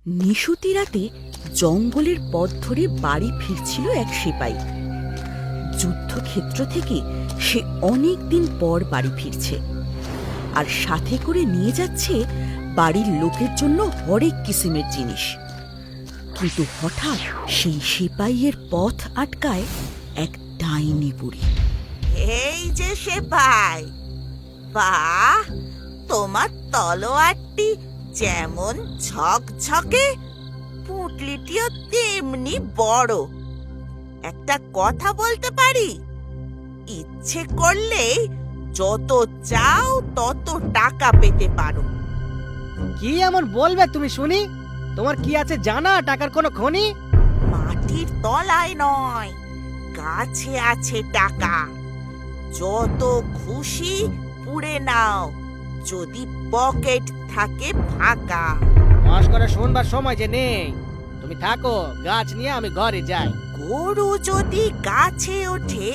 নিশুতি রাতে জঙ্গলের পথ ধরে বাড়ি ফিরছিল এক সিপাই। যুদ্ধক্ষেত্র থেকে সে অনেক দিন পর বাড়ি ফিরছে, আর সাথে করে নিয়ে যাচ্ছে বাড়ির লোকের জন্য হরেক কিসিমের জিনিস। কিন্তু হঠাৎ সেই সিপাইয়ের পথ আটকায় এক ডাইনি বুড়ি। এই যে সিপাই, বাহ, তোমার তলোয়ারটি যেমন ঝকঝকে, পুঁটলিটিও তেমনি বড়। একটা কথা বলতে পারি, ইচ্ছে করলেই যত চাও তত টাকা পেতে পারো। কি এমন বলবে তুমি শুনি? তোমার কি আছে জানা টাকার কোনো খনি? মাটির তলায় নয়, গাছে আছে টাকা। যত খুশি পুড়ে নাও, যদি পকেট থাকে ফাঁকা। মাস করে শুনবার সময় যে নেই, তুমি থাকো, গাছ নিয়ে আমি ঘরে যাই। গরু যদি গাছে ওঠে,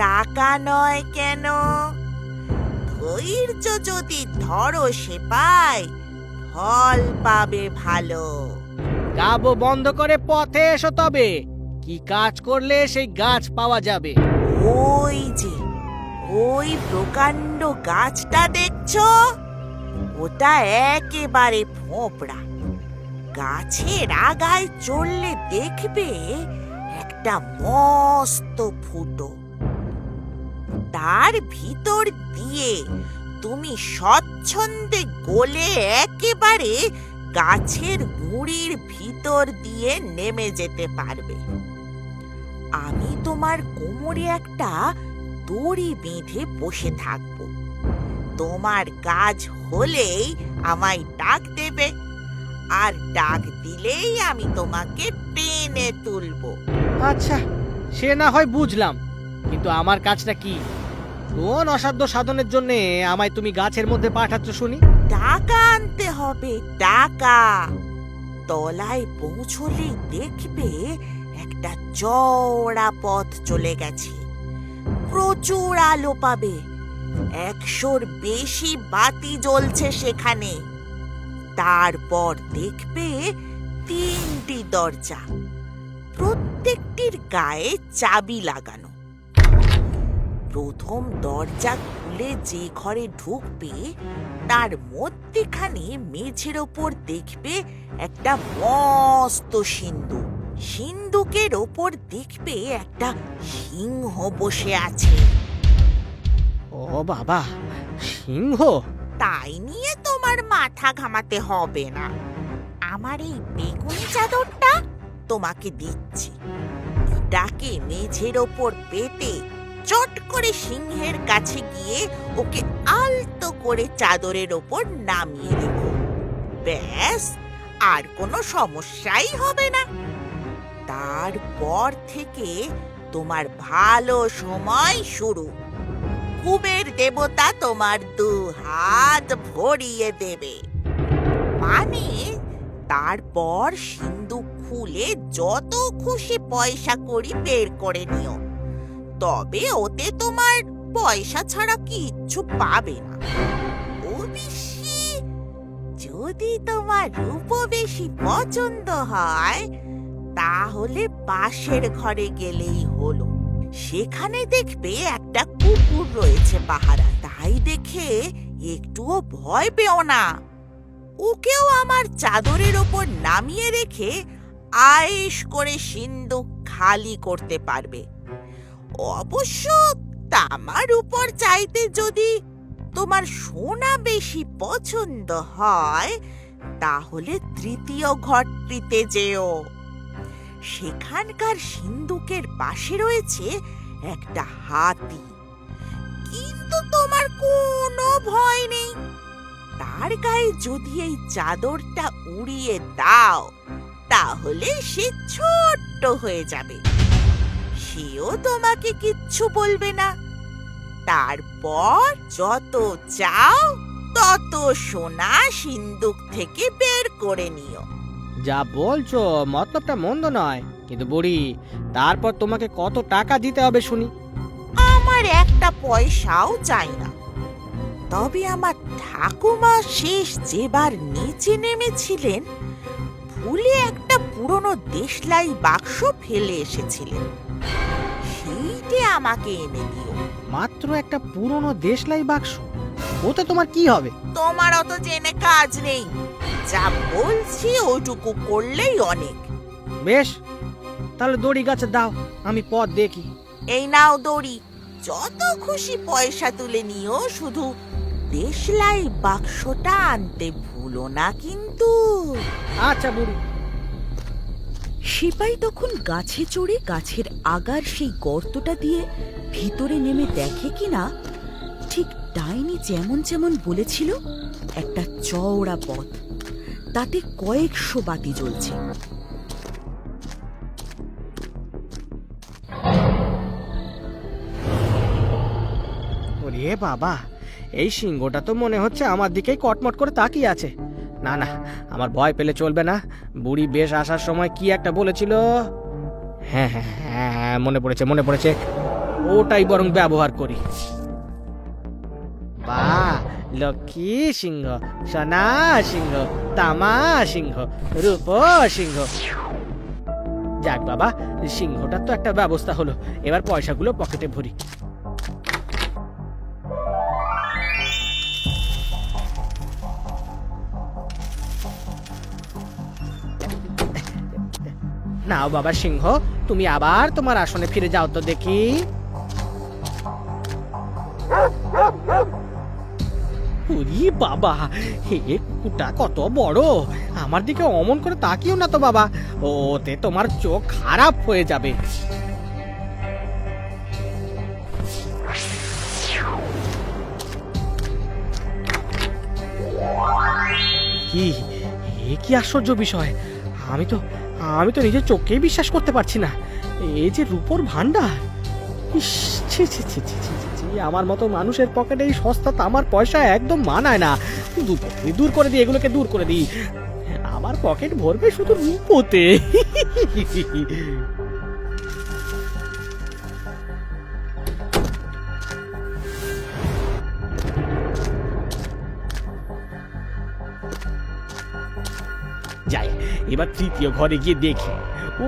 টাকা নয় কেন? ধৈর্য যদি ধরো সিপাই, ফল পাবে ভালো। গাবো বন্ধ করে পথে এসো, তবে কি কাজ করলে সেই গাছ পাওয়া যাবে? ওই যে ওই প্রকাণ্ড গাছটা দেখছো, ওটা একেবারে ফোঁপড়া। গাছের আগায় চললে দেখবে একটা মস্ত ফুটো। তার ভিতর দিয়ে তুমি স্বচ্ছন্দে গলে একেবারে গাছের গুঁড়ির ভিতর দিয়ে নেমে যেতে পারবে। আমি তোমার কোমরে একটা দড়ি বেঁধে বসে থাকব। তোমার কাজ হলেই আমায় ডাক দেবে, আর ডাক দিলেই আমি তোমাকে টেনে তুলব। আচ্ছা, সে না হয় বুঝলাম, কিন্তু আমার কাজটা কি? কোন অসাধ্য সাধনের জন্য আমায় তুমি গাছের মধ্যে পাঠাচ্ছ শুনি? টাকা আনতে হবে, টাকা। তলায় পৌঁছলেই দেখবে একটা চওড়া পথ চলে গেছে। প্রচুর আলো পাবে, 100-র বেশি বাতি জ্বলছে সেখানে। তারপর দেখবে 3টি দরজা, প্রত্যেকটির গায়ে চাবি লাগানো। প্রথম দরজা খুলে যে ঘরে ঢুকবে, তার মধ্যেখানে মেঝের ওপর দেখবে একটা মস্ত সিন্দুক। সিন্দুকের ওপর দেখবে একটা সিংহ বসে আছে। ও বাবা, সিংহ! তাই নিয়ে তোমার মাথা ঘামাতে হবে না। আমার এই বেগুনি চাদরটা তোমাকে দিচ্ছি। এটাকে মেঝের ওপর পেতে চট করে সিংহের কাছে গিয়ে ওকে আলতো করে চাদরের ওপর নামিয়ে রেখো। ব্যাস, আর কোনো সমস্যাই হবে না। তারপর থেকে তোমার ভালো সময় শুরু। কুবের দেবতা তোমার 2 হাত ভরিয়ে দেবে। মানে, তারপর সিন্দুক খুলে যত খুশি পয়সা কড়ি বের করে নিও, তবে ওতে তোমার পয়সা ছাড়া কিচ্ছু পাবে না। ও বেশি, যদি তোমার রূপ বেশি পছন্দ হয়, তাহলে পাশের ঘরে গেলেই হলো। সেখানে দেখবে একটা কুকুর রয়েছে পাহারা। তাই দেখে একটুও ভয় পেও না। ওকেও আমার চাদরের ওপর নামিয়ে রেখে আয়েশ করে সিন্দুক খালি করতে পারবে। অবশ্য তামার উপর চাইতে যদি তোমার সোনা বেশি পছন্দ হয়, তাহলে 3য় ঘরটিতে যেও। সেখানকার সিন্দুকের পাশে রয়েছে একটা হাতি। কিন্তু তোমার কোনো ভয় নেই। তার গায়ে যদি এই চাদরটা উড়িয়ে দাও, তাহলে সে ছোট্ট হয়ে যাবে। সেও তোমাকে কিচ্ছু বলবে না। তারপর যত চাও তত সোনা সিন্দুক থেকে বের করে নিও। যা বলছো মতলবটা মন্দ নয়, কিন্তু বুড়ি, তারপর তোমাকে কত টাকা দিতে হবে শুনি? আমার একটা পয়সাও চাই না। তবে আমার ঠাকুমা শেষ যেবার নিচে নেমেছিলেন, ভুলে একটা পুরনো দেশলাই বাক্স ফেলে এসেছিলেন, সেইটে আমাকে এনে দিও। মাত্র একটা পুরনো দেশলাই বাক্স, ওতে তোমার কি হবে? তোমার অত জেনে কাজ নেই, যা বলছি ওইটুকু করলেই অনেক। বেশ, তাহলে দড়ি গাছে দাও, আমি পথ দেখি। এই নাও দড়ি, যত খুশি পয়সা তুলে নিও, শুধু দেশলাই বাক্সটা আনতে ভুলো না কিন্তু। আচ্ছা বুড়ি। সিপাই তখন গাছে চড়ে গাছের আগার সেই গর্তটা দিয়ে ভিতরে নেমে দেখে কিনা ঠিক ডাইনি যেমন যেমন বলেছিল একটা চওড়া পথ, তাতে কয়েকশো বাতি জ্বলছে। ওরে বাবা, এই সিংহটা তো মনে হচ্ছে আমার দিকেই কটমট করে তাকিয়ে আছে। না না, আমার ভয় পেলে চলবে না। বুড়ি বেশ আসার সময় কি একটা বলেছিল। হ্যাঁ হ্যাঁ হ্যাঁ, মনে পড়েছে। ওটাই বরং ব্যবহার করি। বাহ, লক্ষ্মী সিংহ, সোনা সিংহ, তামা সিংহ, রূপ সিংহ। যাক বাবা, সিংহটার তো একটা ব্যবস্থা হলো। এবার পয়সাগুলো পকেটে ভরি। নাও বাবা সিংহ, তুমি আবার তোমার আসনে ফিরে যাও তো দেখি। ওরে বাবা, হে কুকুরটা কত বড়! আমার দিকে অমন করে তাকিও না তো বাবা, ওতে তোমার চোখ খারাপ হয়ে যাবে। কি কি আশ্চর্য বিষয়! আমি তো নিজের চোখকেই বিশ্বাস করতে পারছি না। এই যে রূপোর ভান্ডার! ইস, ছি ছি ছি ছি ছি ছি, আমার মতো মানুষের পকেটে এই সস্তা তামার পয়সা একদম মানায় না। দূর করে দিই, এগুলোকে দূর করে দিই। আমার পকেট ভরবে শুধু রূপোতে। যাই, এবার তৃতীয় ঘরে গিয়ে দেখি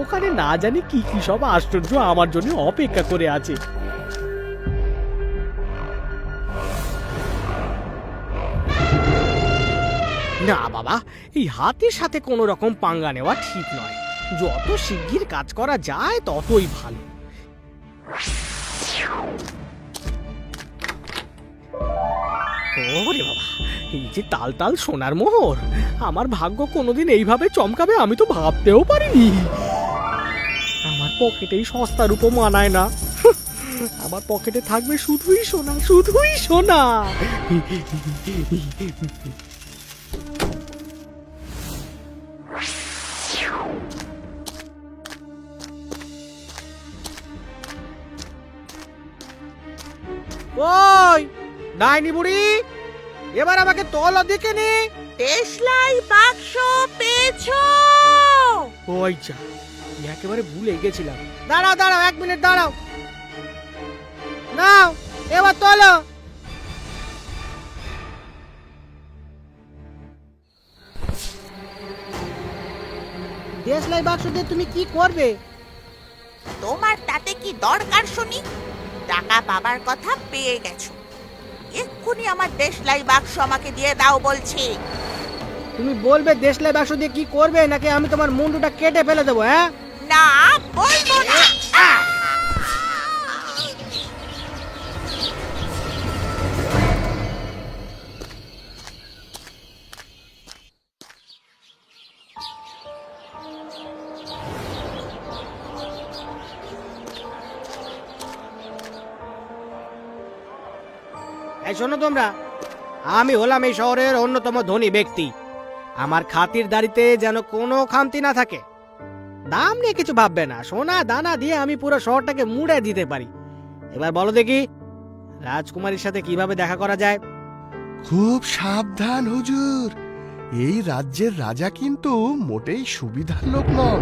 ওখানে না জানি কি কি সব আশ্চর্য আমার জন্য অপেক্ষা করে আছে। না বাবা, এই হাতের সাথে কোনো রকম পাঙ্গা নেওয়া ঠিক নয়। যত শিগগির কাজ করা যায় ততই ভালো। ওরে বাবা, এই যে তাল তাল সোনার মোহর! আমার ভাগ্য কোনোদিন এইভাবে চমকাবে আমি তো ভাবতেও পারিনি। আমার পকেটে এই সস্তার উপর মানায় না। আমার পকেটে থাকবে শুধুই সোনা, শুধুই সোনা। ওই ডাইনি বুড়ি, এবার আমাকে তল দিকে নে। দেশলাই বাক্স পেয়েছো? ওই যা, একেবারে ভুলে গেছিলাম। দাঁড়াও 1 মিনিট দাঁড়াও। নাও, এবার তোলো। দেশলাই বাক্স দিয়ে তুমি কি করবে? তোমার তাতে কি দরকার শুনি? টাকা পাবার কথা পেয়ে গেছো, এক্ষুনি আমার দেশলাই বাক্স আমাকে দিয়ে দাও বলছি। তুমি বলবে দেশলাই বাক্স দিয়ে কি করবে, নাকি আমি তোমার মুন্ডুটা কেটে ফেলে দেবো? হ্যাঁ না, বলবো না। এই শোনো তোমরা, আমি হলাম এই শহরের অন্যতম ধনী ব্যক্তি। আমার খাতিরদারিতে যেন কোনো খামতি না থাকে। দাম নিয়ে কিছু ভাববে না, সোনা দানা দিয়ে আমি পুরো শহরটাকে মুড়ে দিতে পারি। এবার বলো দেখি, রাজকুমারীর সাথে কিভাবে দেখা করা যায়? খুব সাবধান হুজুর, এই রাজ্যের রাজা কিন্তু মোটেই সুবিধার লোক নন।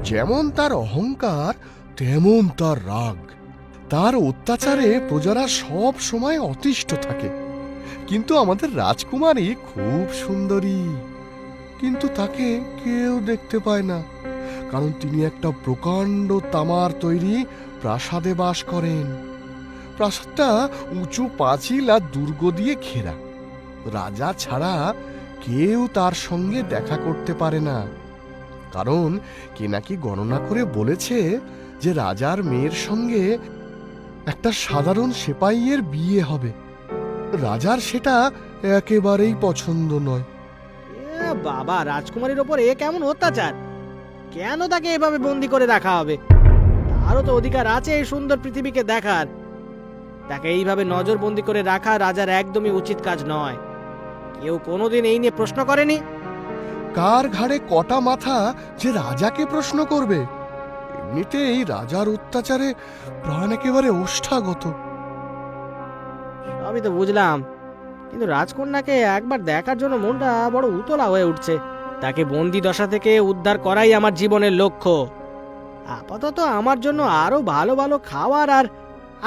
যেমন তার অহংকার, তেমন তার রাগ। তার অত্যাচারে প্রজারা সব সময় অতিষ্ঠ থাকে। কিন্তু আমাদের রাজকুমারী খুব সুন্দরী, কিন্তু তাকে কেউ দেখতে পায় না, কারণ তিনি একটা প্রকাণ্ড তামার তৈরি প্রাসাদে বাস করেন। প্রাসাদটা উঁচু পাঁচিল আর দুর্গ দিয়ে ঘেরা। রাজা ছাড়া কেউ তার সঙ্গে দেখা করতে পারে না, কারণ কে নাকি গণনা করে বলেছে যে রাজার মেয়ের সঙ্গে একটা সাধারণ সেপাইয়ের বিয়ে হবে। রাজার সেটা একেবারেই পছন্দ নয়। বাবা, রাজকুমারীর ওপর এ কেমন অত্যাচার! কেন তাকে এভাবে বন্দি করে রাখা হবে? তারও তো অধিকার আছে এই সুন্দর পৃথিবীকে দেখার। তাকে এইভাবে নজরবন্দি করে রাখা রাজার একদমই উচিত কাজ নয়। কেউ কোনোদিন এই নিয়ে প্রশ্ন করেনি। কার ঘাড়ে কটা মাথা যে রাজাকে প্রশ্ন করবে? এমনিতেই রাজার অত্যাচারে প্রাণ একেবারে ওষ্ঠাগত। আমি তো বুঝলাম, কিন্তু রাজকন্যাকে একবার দেখার জন্য মনটা বড় উতলা হয়ে উঠছে। তাকে বন্দি দশা থেকে উদ্ধার করাই আমার জীবনের লক্ষ্য। আপাতত আমার জন্য আরো ভালো ভালো খাবার আর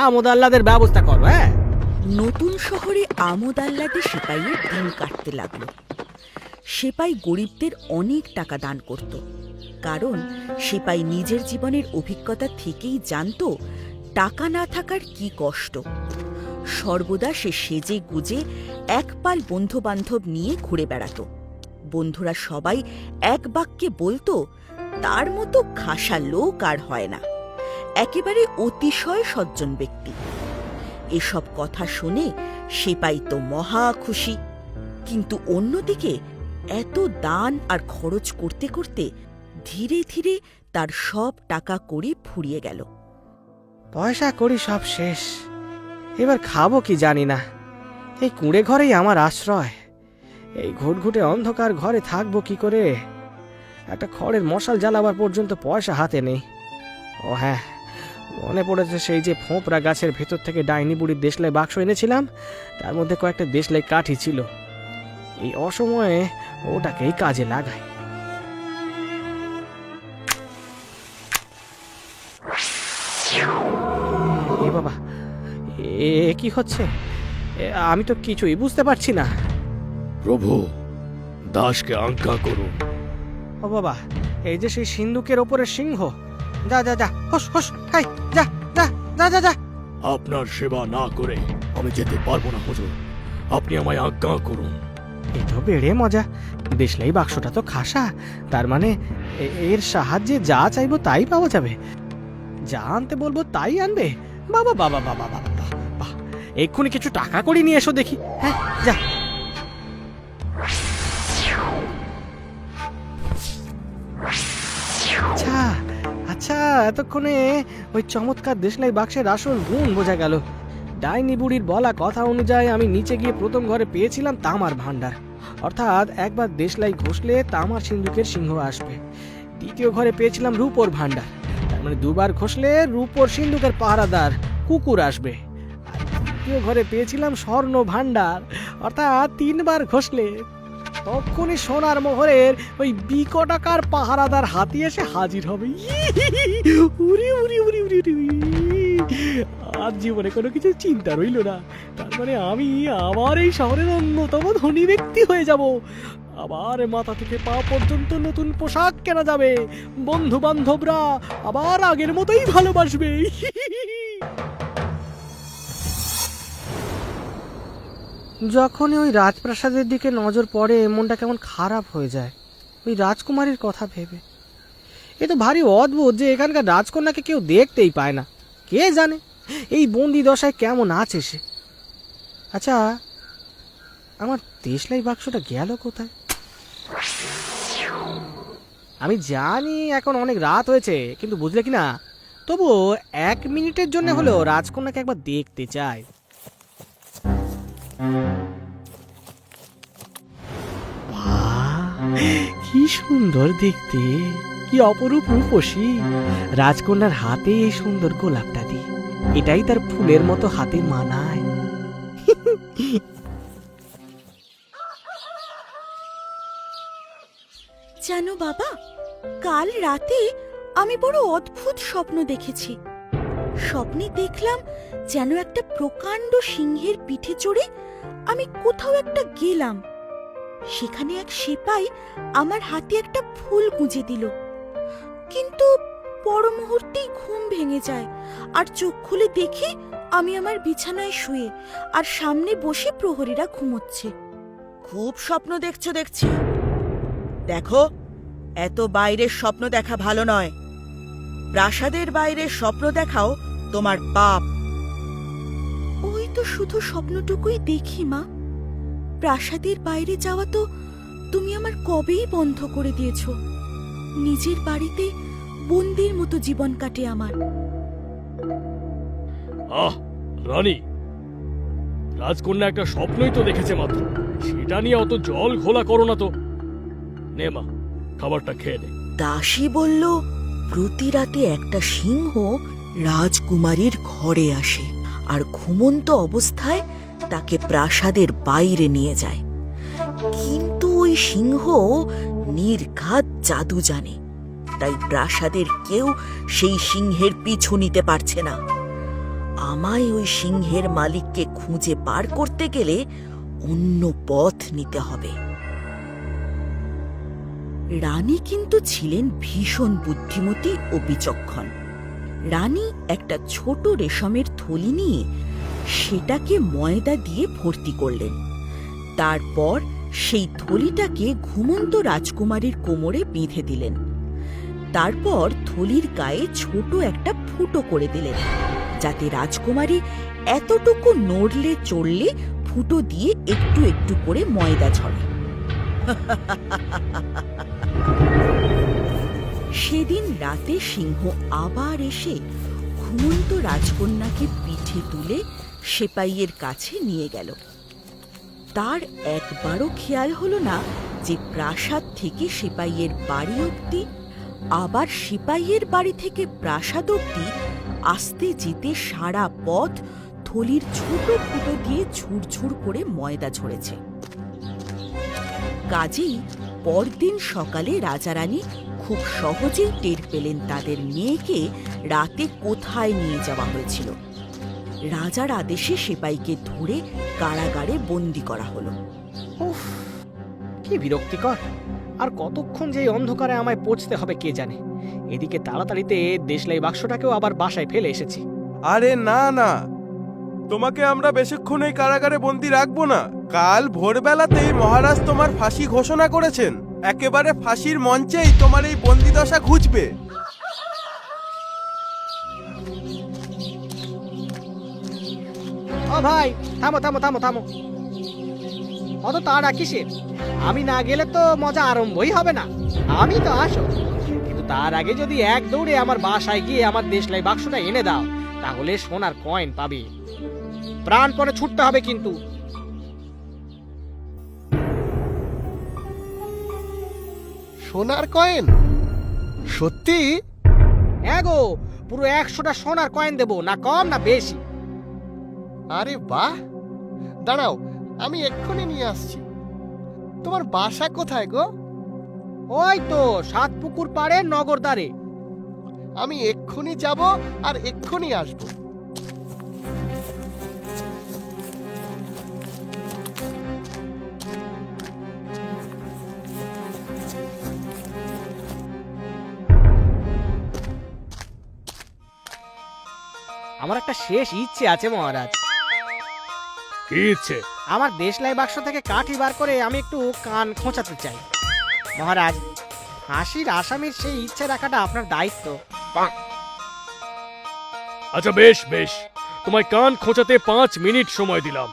আমোদ আহ্লাদের ব্যবস্থা করো। হ্যাঁ, নতুন শহরে আমোদ আহ্লাদে সেপাইয়ের দিন কাটতে লাগলো। সেপাই গরিবদের অনেক টাকা দান করত, কারণ সেপাই নিজের জীবনের অভিজ্ঞতা থেকেই জানতো টাকা না থাকার কি কষ্ট। সর্বদা সে সেজে গুজে এক পাল বন্ধু বান্ধব নিয়ে ঘুরে বেড়াতো। বন্ধুরা সবাই এক বাক্যে বলতো, তার মতো খাসা লোক আর হয় না, একেবারে অতিশয় সজ্জন ব্যক্তি। এসব কথা শুনে সেপাই তো মহা খুশি, কিন্তু অন্যদিকে এত দান আর খরচ করতে করতে ধীরে ধীরে তার সব টাকা কড়ি ফুরিয়ে গেল। পয়সা করি সব শেষ, এবার খাবো কি জানি না। এই কুঁড়ে ঘরেই আমার আশ্রয়। এই ঘুটঘুটে অন্ধকার ঘরে থাকবো কি করে? একটা খড়ের মশাল জ্বালাবার পর্যন্ত পয়সা হাতে নেই। ও হ্যাঁ, মনে পড়েছে সেই যে ফোঁপড়া গাছের ভেতর থেকে ডাইনি বুড়ির দেশলাই বাক্স এনেছিলাম, তার মধ্যে কয়েকটা দেশলাই কাঠি ছিল। এই অসময়ে ওটাকেই কাজে লাগাই। এ বাবা, এ কি হচ্ছে? আমি তো কিছুই বুঝতে পারছি না। প্রভু, দাসকে আজ্ঞা করুন। ও বাবা, এই যে সেই সিন্ধুকের ওপরে সিংহ। যা যা যা, হোস হোস, হাই, যা যা যা যা যা। আপনার সেবা না করে আমি যেতে পারবো না হুজুর, আপনি আমায় আজ্ঞা করুন। এই তো বেড়ে মজা। দেশলাই বাক্সটা তো খাসা, তার মানে এর সাহায্যে যা চাইবো তাই পাওয়া যাবে। যা আনতে বলবো তাই আনবে। বাবা বাবা বাবা বাবা বাবা, এক্ষুনি কিছু টাকা করে নিয়ে এসো দেখি। হ্যাঁ, যা। আচ্ছা আচ্ছা, এতক্ষণে ওই চমৎকার দেশলাই বাক্সের আসল গুণ বোঝা গেল। ডাইনি বুড়ির বলা কথা অনুযায়ী আমি নিচে গিয়ে প্রথম ঘরে পেয়েছিলাম তামার ভান্ডার, অর্থাৎ একবার দেশলাই ঘষলে তামার সিন্ধুকের সিংহ আসবে। দ্বিতীয় ঘরে পেয়েছিলাম রূপোর ভান্ডার, তার মানে দুবার ঘষলে রূপোর সিন্ধুকের পাহারাদার কুকুর আসবে। আর তৃতীয় ঘরে পেয়েছিলাম স্বর্ণ ভান্ডার, অর্থাৎ তিনবার ঘষলে তখনই সোনার মোহরের ওই বিকটাকার পাহারাদার হাতি এসে হাজির হবে। উরি উরি উরি উরি উরি। আর জীবনে কোনো কিছু চিন্তা রইল না। তার মানে আমি আবার এই শহরের অন্যতম ধনী ব্যক্তি হয়ে যাব। আবার মাথা থেকে পা পর্যন্ত নতুন পোশাক কেনা যাবে। বন্ধু বান্ধবরা আবার আগের মতোই ভালোবাসবে। যখনই ওই রাজপ্রাসাদের দিকে নজর পড়ে, মনটা কেমন খারাপ হয়ে যায় ওই রাজকুমারীর কথা ভেবে। এ তো ভারী অদ্ভুত যে এখানকার রাজকন্যাকে কেউ দেখতেই পায় না। কে জানে এই বন্দি দশায় কেমন আছে সে। আচ্ছা, আমার দেশলাই বাক্সটা গেল কোথায়? আমি জানি এখন অনেক রাত হয়েছে, কিন্তু বুঝলে কি না, তবু 1 মিনিটের জন্য হলেও রাজকন্যাকে একবার দেখতে চাই। কি সুন্দর দেখতে, কি অপরূপ রূপসী। রাজকন্যার হাতে এই সুন্দর গোলাপটা দি, এটাই তার ফুলের মতো হাতে মানায়। জানো বাবা, কাল রাতে আমি বড় অদ্ভুত স্বপ্ন দেখেছি। স্বপ্নে দেখলাম যেন একটা প্রকাণ্ড সিংহের পিঠে চড়ে আমি কোথাও একটা গেলাম। সেখানে এক সিপাই আমার হাতে একটা ফুল গুঁজে দিল, কিন্তু পর মুহূর্তেই ঘুম ভেঙে যায় আর চোখ খুলে দেখি আমি আমার বিছানায় শুয়ে আর সামনে বসে প্রহরীরা ঘুমোচ্ছে। খুব স্বপ্ন দেখছো দেখছি। দেখো, এত বাইরের স্বপ্ন দেখা ভালো নয়। প্রাসাদের বাইরের স্বপ্ন দেখাও তোমার পাপ। ওই তো শুধু স্বপ্নটুকুই দেখি মা। প্রাসাদের বাইরে যাওয়া তো তুমি আমার কবেই বন্ধ করে দিয়েছো। নিজের বাড়িতে বন্দির মতো জীবন কাটে আমার। আহ রানী, রাজকন্যা একটা স্বপ্নই তো দেখেছে মাত্র, সেটা নিয়ে অত জল ঘোলা করো না তো। নে মা, খাবারটা খেয়ে নে। দাসী বলল প্রতি রাতে একটা সিংহ রাজকুমারীর ঘরে আসে আর ঘুমন্ত অবস্থায় তাকে প্রাসাদের বাইরে নিয়ে যায়। কিন্তু ওই সিংহ নির্ঘাত জাদু জানে, তাই প্রাসাদের কেউ সেই সিংহের পিছু নিতে পারছে না। আমায় ওই সিংহের মালিককে খুঁজে বার করতে গেলে অন্য পথ নিতে হবে। রানী কিন্তু ছিলেন ভীষণ বুদ্ধিমতী ও বিচক্ষণ। রানী একটা ছোট রেশমের থলি নিয়ে সেটাকে ময়দা দিয়ে ভর্তি করলেন। তারপর সেই থলিটাকে ঘুমন্ত রাজকুমারীর কোমরে বেঁধে দিলেন। তারপর থলির গায়ে ছোট একটা ফুটো করে দিলেন, যাতে রাজকুমারী এতটুকু নড়লে চড়লে ফুটো দিয়ে একটু একটু করে ময়দা ঝরে। সেদিন রাতে সিংহ আবার এসে ঘুমন্ত রাজকন্যাকে পিঠে তুলে সেপাইয়ের কাছে নিয়ে গেল। তার একবারও খেয়াল হলো না যে প্রাসাদ থেকে সেপাইয়ের বাড়ি অবধি, আবার সেপাইয়ের বাড়ি থেকে প্রাসাদ অবধি আসতে যেতে সারা পথ থলির ছোট ফুটো দিয়ে ঝুরঝুর করে ময়দা ঝরেছে। কাজেই পরদিন সকালে রাজারানী খুব সহজেই টের পেলেন তাদের মেয়েকে রাতে কোথায় নিয়ে যাওয়া হয়েছিল। রাজার আদেশে সেপাইকে ধরে কারাগারে বন্দি করা হলো। উফ, কি বিরক্তিকর! আর কতক্ষণ যে এই অন্ধকারে আমায় পৌঁছতে হবে কে জানে। এদিকে তাড়াতাড়িতে দেশলাই বাক্সটাকেও আবার বাসায় ফেলে এসেছি। আরে না না, তোমাকে আমরা বেশিক্ষণ এই কারাগারে বন্দি রাখবো না। কাল ভোরবেলাতেই মহারাজ তোমার ফাঁসি ঘোষণা করেছেন। একেবারে ফাঁসির মঞ্চেই তোমার এই বন্দিদশা ঘুচবে। ও ভাই, থামো থামো থামো থামো, অত তাড়া কিসের? আমি না গেলে তো মজা আরম্ভই হবে না। আমি তো আসো, কিন্তু তার আগে যদি এক দৌড়ে আমার বাসায় গিয়ে আমার দেশলাই বাক্সটা এনে দাও, তাহলে সোনার কয়েন পাবে। প্রাণপণে ছুটতে হবে কিন্তু। সোনার কয়েন? সত্যি? হ্যাঁ গো, পুরো 100টা সোনার কয়েন দেবো, না কম না বেশি। আরে বাহ, দাঁড়াও, আমি এক্ষুনি নিয়ে আসছি। তোমার বাসা কোথায় গো? ওই তো 7 পুকুর পাড়ে নগরদ্বারে। আমি এক্ষুনি যাব আর এক্ষুনি আসব। আমার একটা শেষ ইচ্ছে আছে মহারাজ। কি ইচ্ছে? আমার দেশলাই বাক্স থেকে কাঠি বার করে আমি একটু কান খোঁচাতে চাই। মহারাজ, হাসির আসামির সেই ইচ্ছে রাখাটা আপনার দায়িত্ব। আচ্ছা বেশ বেশ, তোমায় কান খোঁচাতে 5 মিনিট সময় দিলাম।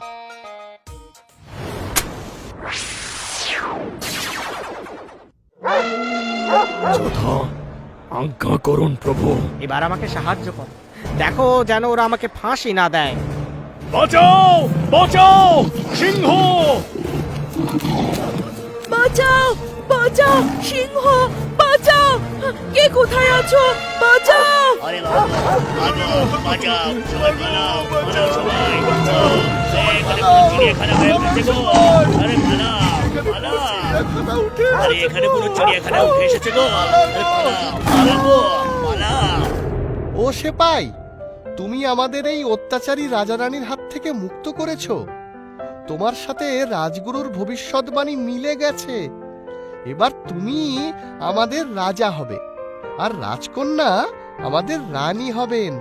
যথা আজ্ঞা করুন প্রভু। এবার আমাকে সাহায্য কর, দেখো যেন ওরা আমাকে ফাঁসি না দেয়। বাঁচাও বাঁচাও, সিংহ! বাঁচাও বাঁচাও, সিংহ বাঁচাও! কে কোথায় আছো? বাঁচাও! আরে বাবা, বাঁচাও, সবাই পালাও, পালাও সবাই, বাঁচাও। এখানে পুরো চিড়িয়াখানা হয়ে উঠেছে গো। আরে পালাও, পালাও। আরে এখানে পুরো চিড়িয়াখানা উঠে এসেছে গো। আরে পালাও, পালাও গো, পালাও। ও সেপাই, তুমি আমাদের এই অত্যাচারী রাজারানীর হাত থেকে মুক্ত করেছো। তোমার সাথে রাজগুরুর ভবিষ্যৎবাণী মিলে গেছে। এবার তুমি আমাদের রাজা হবে, আর রাজকন্যা আমাদের রানী হবেন।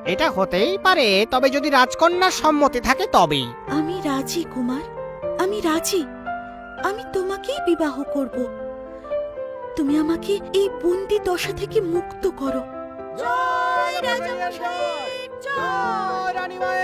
এটা হতেই পারে, তবে যদি রাজকন্যার সম্মতি থাকে তবেই। আমি রাজি কুমার, আমি রাজি। আমি তোমাকেই বিবাহ করব। তুমি আমাকে এই বন্দি দশা থেকে মুক্ত করো। জয় রাজামশাই, জয় রানী মায়ের।